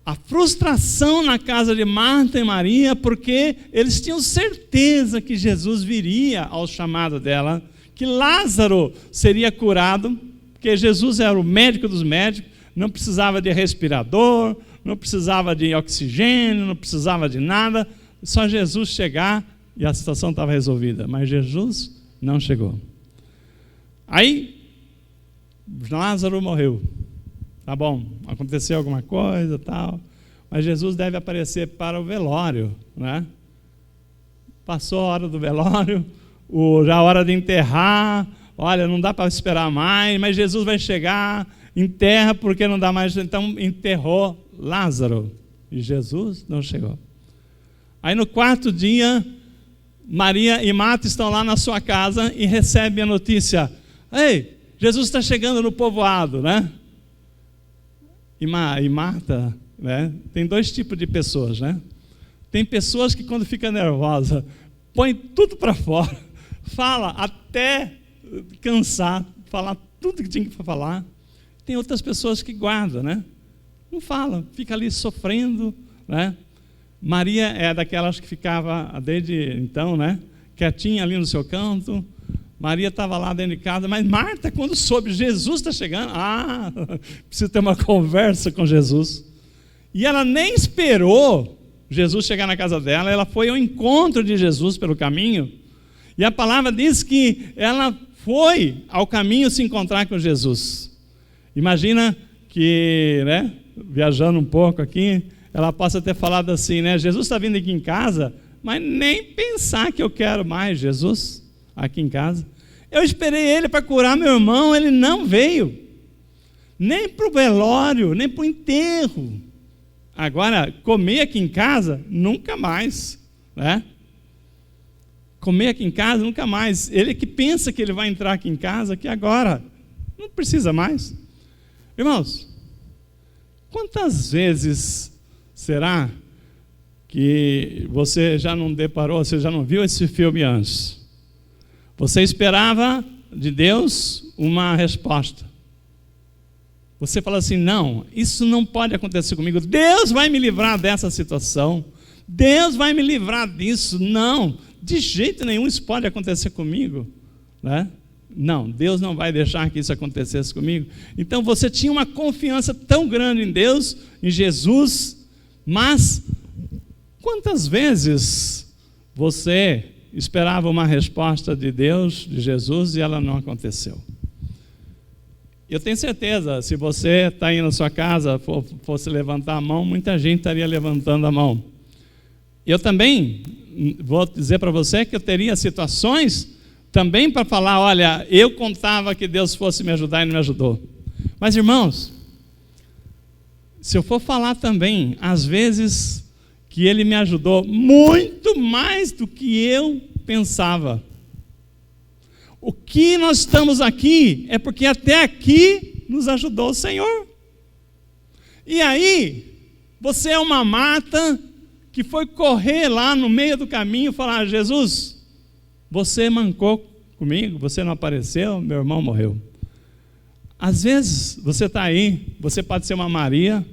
A frustração na casa de Marta e Maria, porque eles tinham certeza que Jesus viria ao chamado dela, que Lázaro seria curado, porque Jesus era o médico dos médicos, não precisava de respirador, não precisava de oxigênio, não precisava de nada, só Jesus chegar e a situação estava resolvida. Mas Jesus não chegou. Aí, Lázaro morreu. Tá bom, aconteceu alguma coisa, tal, mas Jesus deve aparecer para o velório, né? Passou a hora do velório, já a hora de enterrar, olha, não dá para esperar mais, mas Jesus vai chegar, enterra porque não dá mais, então enterrou Lázaro, e Jesus não chegou. Aí no 4º dia, Maria e Marta estão lá na sua casa e recebem a notícia, ei, Jesus está chegando no povoado, né? E Marta, né? Tem 2 tipos de pessoas, né? Tem pessoas que quando fica nervosa, põe tudo para fora, fala até cansar, falar tudo que tinha que falar. Tem outras pessoas que guardam, né? Não fala, fica ali sofrendo, né? Maria é daquelas que ficava desde então, né? Quietinha ali no seu canto. Maria estava lá dentro de casa, mas Marta, quando soube Jesus está chegando, precisa ter uma conversa com Jesus. E ela nem esperou Jesus chegar na casa dela, ela foi ao encontro de Jesus pelo caminho, e a palavra diz que ela foi ao caminho se encontrar com Jesus. Imagina que, né, viajando um pouco aqui, ela possa ter falado assim, né, Jesus está vindo aqui em casa, mas nem pensar que eu quero mais Jesus aqui em casa. Eu esperei ele para curar meu irmão, ele não veio, nem para o velório, nem para o enterro. Agora, comer aqui em casa, nunca mais, né? Comer aqui em casa, nunca mais. Ele que pensa que ele vai entrar aqui em casa, que agora, não precisa mais. Irmãos, quantas vezes será que você já não deparou, você já não viu esse filme antes? Você esperava de Deus uma resposta. Você fala assim, não, isso não pode acontecer comigo. Deus vai me livrar dessa situação. Deus vai me livrar disso. Não, de jeito nenhum isso pode acontecer comigo, né? Não, Deus não vai deixar que isso acontecesse comigo. Então você tinha uma confiança tão grande em Deus, em Jesus, mas quantas vezes você esperava uma resposta de Deus, de Jesus, e ela não aconteceu? Eu tenho certeza, se você está aí na sua casa, fosse levantar a mão, muita gente estaria levantando a mão. Eu também vou dizer para você que eu teria situações também para falar, olha, eu contava que Deus fosse me ajudar e não me ajudou. Mas, irmãos, se eu for falar também, às vezes que Ele me ajudou muito mais do que eu pensava. O que nós estamos aqui é porque até aqui nos ajudou o Senhor. E aí, você é uma Marta que foi correr lá no meio do caminho e falar, Jesus, você mancou comigo, você não apareceu, meu irmão morreu. Às vezes, você está aí, você pode ser uma Maria,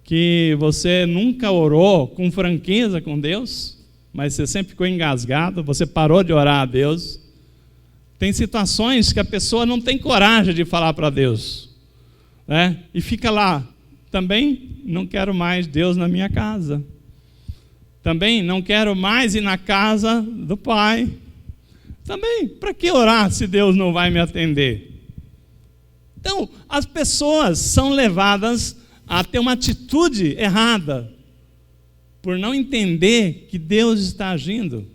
que você nunca orou com franqueza com Deus, mas você sempre ficou engasgado, você parou de orar a Deus. Tem situações que a pessoa não tem coragem de falar para Deus, né? E fica lá, também não quero mais Deus na minha casa, também não quero mais ir na casa do Pai, também, para que orar se Deus não vai me atender? Então, as pessoas são levadas a ter uma atitude errada, por não entender que Deus está agindo.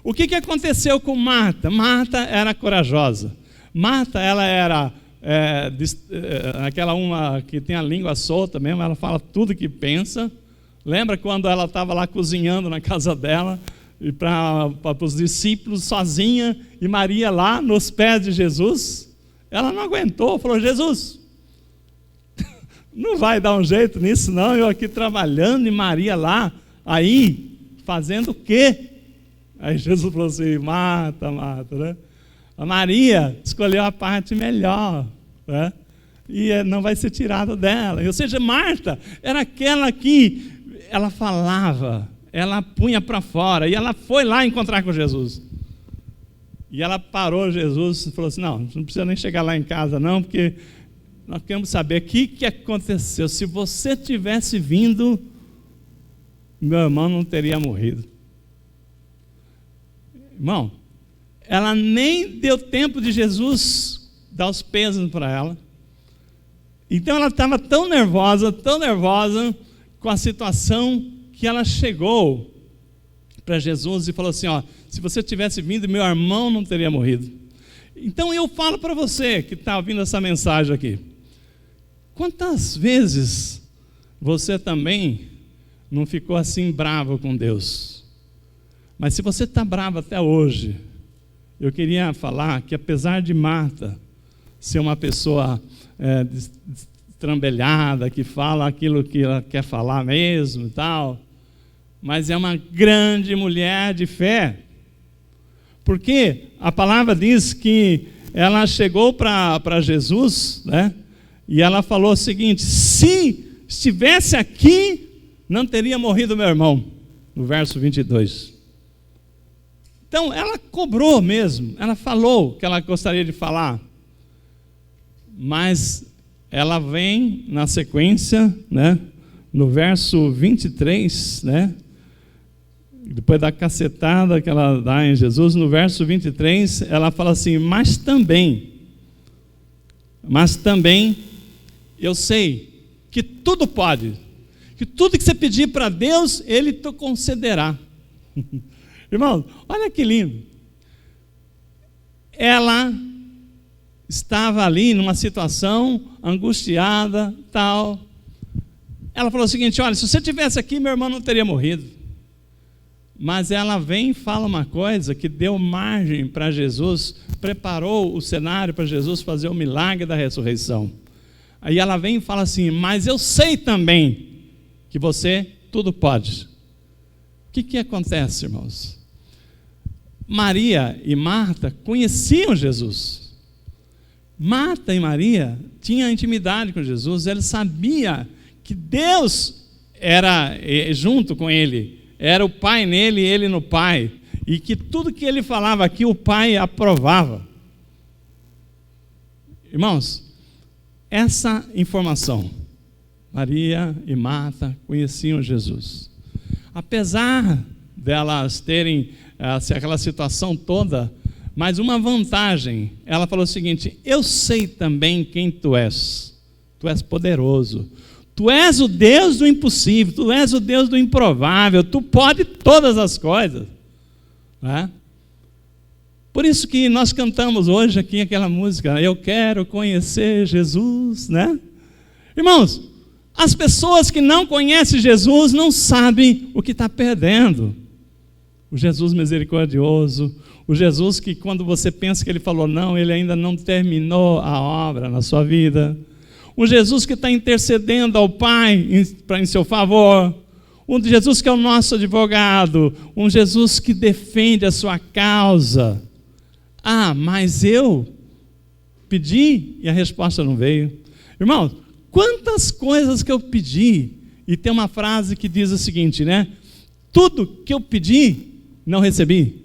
O que aconteceu com Marta? Marta era corajosa. Marta, ela era aquela uma que tem a língua solta mesmo, ela fala tudo que pensa. Lembra quando ela estava lá cozinhando na casa dela, e para os discípulos sozinha, e Maria lá nos pés de Jesus? Ela não aguentou, falou, Jesus, não vai dar um jeito nisso não, eu aqui trabalhando e Maria lá, aí, fazendo o quê? Aí Jesus falou assim, Marta, né? A Maria escolheu a parte melhor, né? E não vai ser tirado dela. Ou seja, Marta era aquela que ela falava, ela punha para fora, e ela foi lá encontrar com Jesus. E ela parou Jesus e falou assim, não precisa nem chegar lá em casa não, porque nós queremos saber o que aconteceu. Se você tivesse vindo, meu irmão não teria morrido. Irmão, ela nem deu tempo de Jesus dar os pesos para ela. Então ela estava tão nervosa com a situação, que ela chegou para Jesus e falou assim, ó, se você tivesse vindo, meu irmão não teria morrido. Então eu falo para você que está ouvindo essa mensagem aqui, quantas vezes você também não ficou assim bravo com Deus? Mas se você está bravo até hoje, eu queria falar que apesar de Marta ser uma pessoa destrambelhada, que fala aquilo que ela quer falar mesmo e tal, mas é uma grande mulher de fé, porque a palavra diz que ela chegou para Jesus, né? E ela falou o seguinte, se estivesse aqui, não teria morrido meu irmão, no verso 22. Então ela cobrou mesmo, ela falou o que ela gostaria de falar, mas ela vem na sequência, né, no verso 23, né, depois da cacetada que ela dá em Jesus, no verso 23, ela fala assim, mas também, eu sei que tudo pode, que tudo que você pedir para Deus, Ele te concederá. Irmão, olha que lindo. Ela estava ali numa situação angustiada, tal. Ela falou o seguinte, olha, se você estivesse aqui, meu irmão não teria morrido. Mas ela vem e fala uma coisa que deu margem para Jesus, preparou o cenário para Jesus fazer o milagre da ressurreição. Aí ela vem e fala assim, mas eu sei também que você tudo pode. O que acontece, irmãos? Maria e Marta conheciam Jesus. Marta e Maria tinham intimidade com Jesus, eles sabiam que Deus era junto com ele, era o Pai nele e ele no Pai, e que tudo que ele falava aqui o Pai aprovava. Irmãos, essa informação, Maria e Marta conheciam Jesus. Apesar delas terem aquela situação toda, mas uma vantagem, ela falou o seguinte, eu sei também quem tu és poderoso, tu és o Deus do impossível, tu és o Deus do improvável, tu pode todas as coisas, né? Por isso que nós cantamos hoje aqui aquela música, eu quero conhecer Jesus, né? Irmãos, as pessoas que não conhecem Jesus não sabem o que está perdendo. O Jesus misericordioso, o Jesus que quando você pensa que ele falou não, ele ainda não terminou a obra na sua vida. Um Jesus que está intercedendo ao Pai em seu favor. Um Jesus que é o nosso advogado. Um Jesus que defende a sua causa. Ah, mas eu pedi e a resposta não veio. Irmão, quantas coisas que eu pedi, e tem uma frase que diz o seguinte, né? Tudo que eu pedi, não recebi.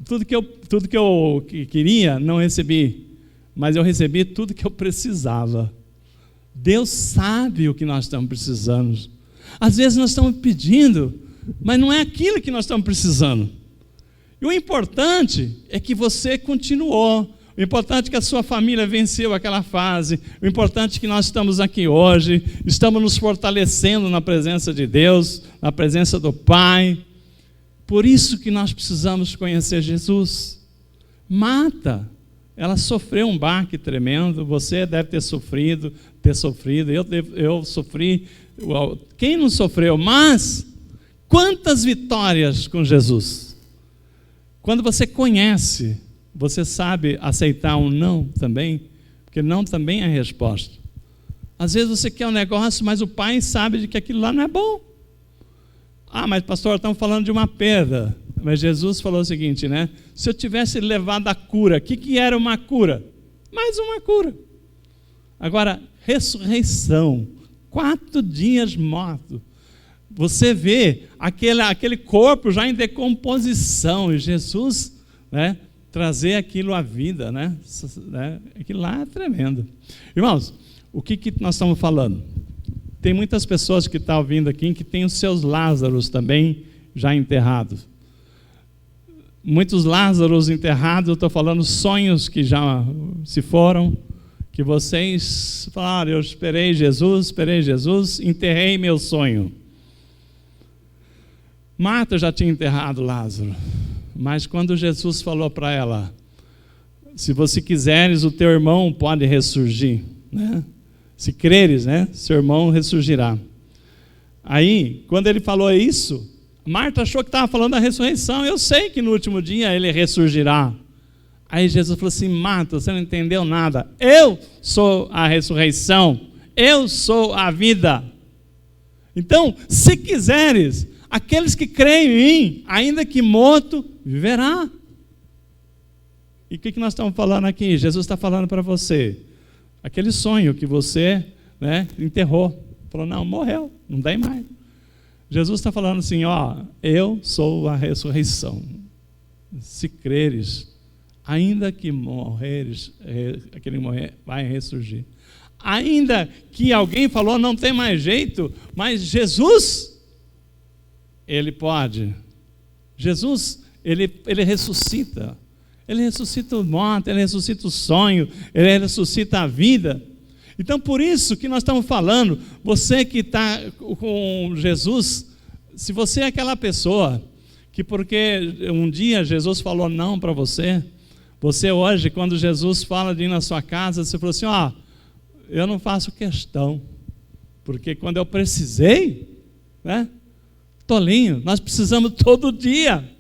Tudo que eu queria, não recebi. Mas eu recebi tudo que eu precisava. Deus sabe o que nós estamos precisando. Às vezes nós estamos pedindo, mas não é aquilo que nós estamos precisando. E o importante é que você continuou. O importante é que a sua família venceu aquela fase. O importante é que nós estamos aqui hoje, estamos nos fortalecendo na presença de Deus, na presença do Pai. Por isso que nós precisamos conhecer Jesus. Marta, ela sofreu um baque tremendo, você deve ter sofrido, eu sofri, quem não sofreu? Mas, quantas vitórias com Jesus? Quando você conhece, você sabe aceitar um não também, porque não também é resposta. Às vezes você quer um negócio, mas o pai sabe de que aquilo lá não é bom. Ah, mas pastor, estamos falando de uma perda. Mas Jesus falou o seguinte, né? Se eu tivesse levado a cura, o que era uma cura? Mais uma cura. Agora, ressurreição, 4 dias morto. Você vê aquele corpo já em decomposição, e Jesus, né, trazer aquilo à vida, né? Aquilo lá é tremendo. Irmãos, o que nós estamos falando? Tem muitas pessoas que estão ouvindo aqui que têm os seus Lázaros também já enterrados. Muitos Lázaros enterrados, eu estou falando sonhos que já se foram, que vocês falaram, eu esperei Jesus, enterrei meu sonho. Marta já tinha enterrado Lázaro, mas quando Jesus falou para ela, se você quiseres, o teu irmão pode ressurgir, né? Se creres, né, seu irmão ressurgirá. Aí, quando ele falou isso, Marta achou que estava falando da ressurreição. Eu sei que no último dia ele ressurgirá. Aí Jesus falou assim, Marta, você não entendeu nada. Eu sou a ressurreição. Eu sou a vida. Então, se quiseres, aqueles que creem em mim, ainda que morto, viverá. E o que nós estamos falando aqui? Jesus está falando para você. Aquele sonho que você, né, enterrou. Falou, não, morreu, não tem mais. Jesus está falando assim, ó, eu sou a ressurreição. Se creres, ainda que morreres, aquele morrer vai ressurgir. Ainda que alguém falou, não tem mais jeito, mas Jesus, ele pode. Jesus, ele ressuscita. Ele ressuscita o morto, ele ressuscita o sonho, ele ressuscita a vida. Então, por isso que nós estamos falando, você que está com Jesus, se você é aquela pessoa que porque um dia Jesus falou não para você, você hoje, quando Jesus fala de ir na sua casa, você falou assim, ó, eu não faço questão, porque quando eu precisei, né, tolinho, nós precisamos todo dia.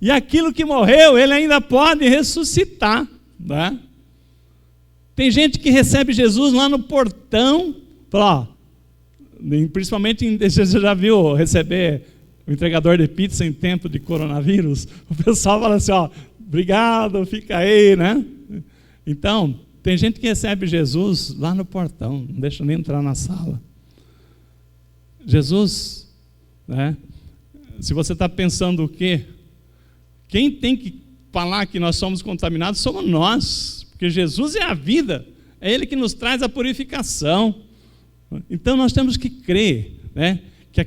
E aquilo que morreu, ele ainda pode ressuscitar, né? Tem gente que recebe Jesus lá no portão, fala, ó, principalmente, você já viu receber o entregador de pizza em tempo de coronavírus? O pessoal fala assim, ó, obrigado, fica aí, né? Então, tem gente que recebe Jesus lá no portão, não deixa nem entrar na sala. Jesus, né? Se você está pensando o quê? Quem tem que falar que nós somos contaminados somos nós, porque Jesus é a vida, é Ele que nos traz a purificação. Então nós temos que crer, né, que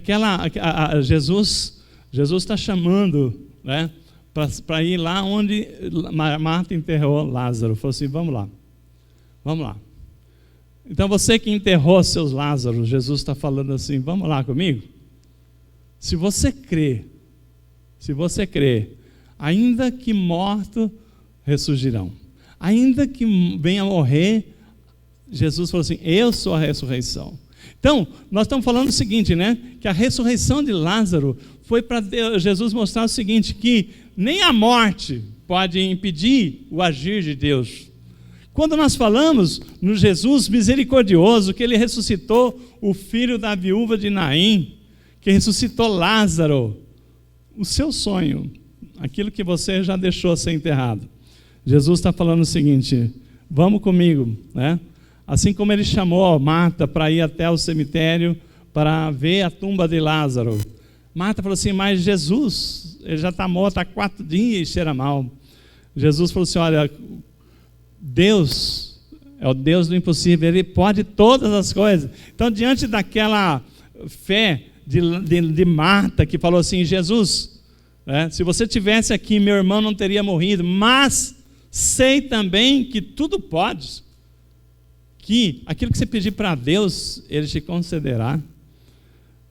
Jesus está chamando, né, para ir lá onde Marta enterrou Lázaro. Falou assim, vamos lá. Então você que enterrou seus Lázaros, Jesus está falando assim, vamos lá comigo? Se você crê, ainda que morto, ressurgirão. Ainda que venha a morrer, Jesus falou assim, eu sou a ressurreição. Então, nós estamos falando o seguinte, né? Que a ressurreição de Lázaro foi para Jesus mostrar o seguinte, que nem a morte pode impedir o agir de Deus. Quando nós falamos no Jesus misericordioso, que ele ressuscitou o filho da viúva de Naim, que ressuscitou Lázaro, o seu sonho, aquilo que você já deixou ser enterrado. Jesus está falando o seguinte, vamos comigo, né? Assim como ele chamou Marta para ir até o cemitério para ver a tumba de Lázaro. Marta falou assim, mas Jesus, ele já está morto há 4 dias e cheira mal. Jesus falou assim, olha, Deus é o Deus do impossível, Ele pode todas as coisas. Então, diante daquela fé de Marta, que falou assim, Jesus, se você tivesse aqui, meu irmão não teria morrido, mas sei também que tudo podes, que aquilo que você pedir para Deus, Ele te concederá.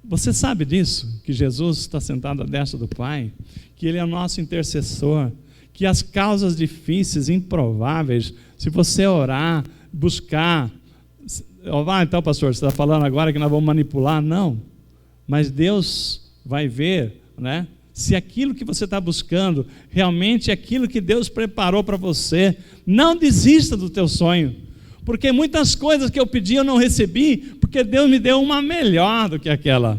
Você sabe disso? Que Jesus está sentado à destra do Pai, que Ele é o nosso intercessor, que as causas difíceis, improváveis, se você orar, buscar, então pastor, você está falando agora que nós vamos manipular? Não, mas Deus vai ver, né? Se aquilo que você está buscando realmente é aquilo que Deus preparou para você. Não desista do teu sonho, porque muitas coisas que eu pedi eu não recebi, porque Deus me deu uma melhor do que aquela.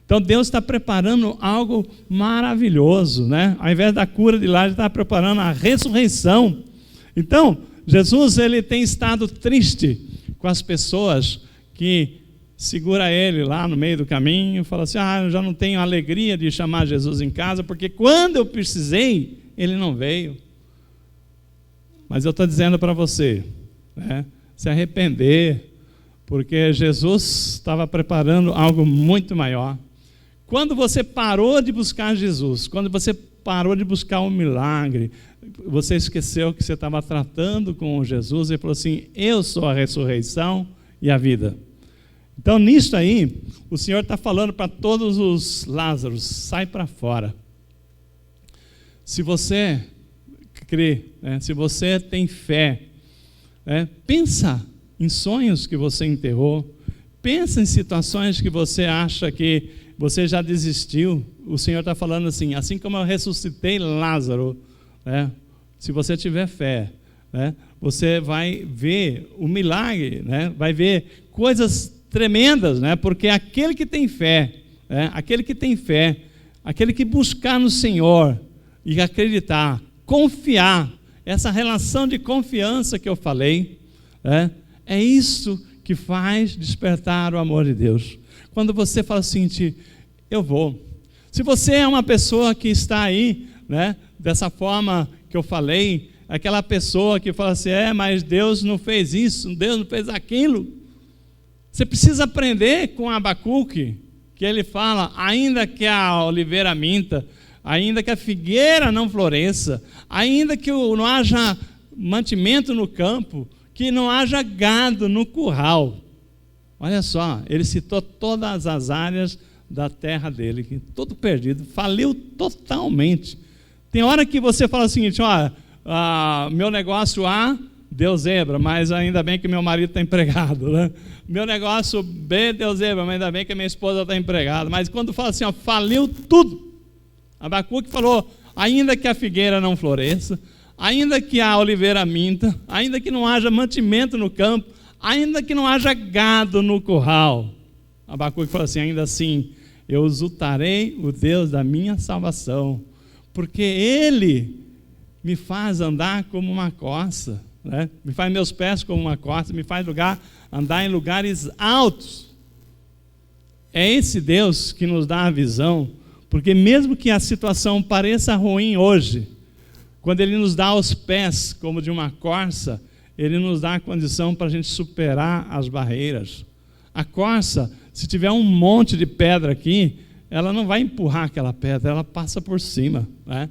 Então Deus está preparando algo maravilhoso, né? Ao invés da cura de lá, Ele está preparando a ressurreição. Então, Jesus, Ele tem estado triste com as pessoas que segura Ele lá no meio do caminho e fala assim, eu já não tenho alegria de chamar Jesus em casa, porque quando eu precisei, Ele não veio. Mas eu estou dizendo para você, né, se arrepender, porque Jesus estava preparando algo muito maior. Quando você parou de buscar Jesus, quando você parou de buscar um milagre, você esqueceu que você estava tratando com Jesus e falou assim, eu sou a ressurreição e a vida. Então nisso aí, o Senhor está falando para todos os Lázaros, sai para fora. Se você crê, né, se você tem fé, pensa em sonhos que você enterrou, pensa em situações que você acha que você já desistiu. O Senhor está falando assim como eu ressuscitei Lázaro, né, se você tiver fé, né, você vai ver o milagre, né, vai ver coisas tremendas, né, porque aquele que tem fé, né, aquele que buscar no Senhor e acreditar, confiar, essa relação de confiança que eu falei, é isso que faz despertar o amor de Deus. Quando você fala assim, eu vou. Se você é uma pessoa que está aí, né, dessa forma que eu falei, aquela pessoa que fala assim, mas Deus não fez isso, Deus não fez aquilo. Você precisa aprender com Abacuque, que ele fala, ainda que a oliveira minta, ainda que a figueira não floresça, ainda que não haja mantimento no campo, que não haja gado no curral. Olha só, ele citou todas as áreas da terra dele, tudo perdido, faliu totalmente. Tem hora que você fala o seguinte, meu negócio A deu zebra, mas ainda bem que meu marido está empregado, né? Meu negócio B deu zebra, mas ainda bem que minha esposa está empregada. Mas quando fala assim, faliu tudo. Abacuque falou, ainda que a figueira não floresça, ainda que a oliveira minta, ainda que não haja mantimento no campo, ainda que não haja gado no curral. Abacuque falou assim, ainda assim, eu exultarei o Deus da minha salvação, porque Ele me faz andar como uma corça, né? Me faz meus pés como uma corça, me faz andar em lugares altos. É esse Deus que nos dá a visão, porque mesmo que a situação pareça ruim hoje, quando Ele nos dá os pés como de uma corça, Ele nos dá a condição para a gente superar as barreiras. A corça, se tiver um monte de pedra aqui, ela não vai empurrar aquela pedra, ela passa por cima, né?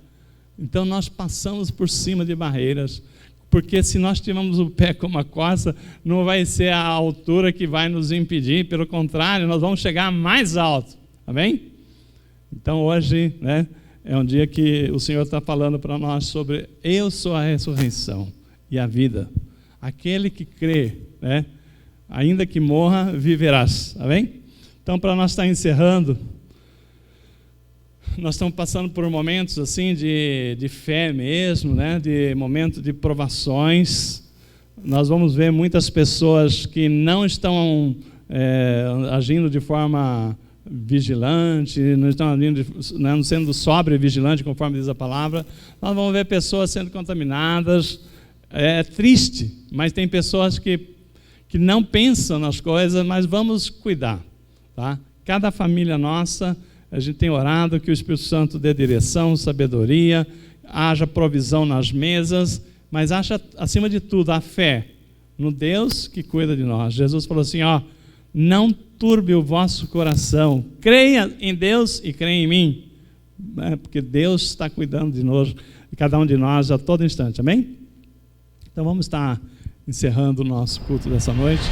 Então nós passamos por cima de barreiras, porque se nós tivermos o pé como a corça, não vai ser a altura que vai nos impedir, pelo contrário, nós vamos chegar mais alto, amém? Então hoje, né, é um dia que o Senhor está falando para nós sobre eu sou a ressurreição e a vida. Aquele que crê, né, ainda que morra, viverás, amém? Então, para nós estar encerrando, nós estamos passando por momentos assim de fé mesmo, né, de momentos de provações. Nós vamos ver muitas pessoas que não estão agindo de forma vigilante, não estão agindo, não sendo sóbrio e vigilante, conforme diz a palavra. Nós vamos ver pessoas sendo contaminadas. É triste, mas tem pessoas que não pensam nas coisas, mas vamos cuidar, tá? Cada família nossa, a gente tem orado que o Espírito Santo dê direção, sabedoria, haja provisão nas mesas, mas haja, acima de tudo, a fé no Deus que cuida de nós. Jesus falou assim, não turbe o vosso coração, creia em Deus e creia em mim, porque Deus está cuidando de nós, de cada um de nós a todo instante, amém? Então vamos estar encerrando o nosso culto dessa noite.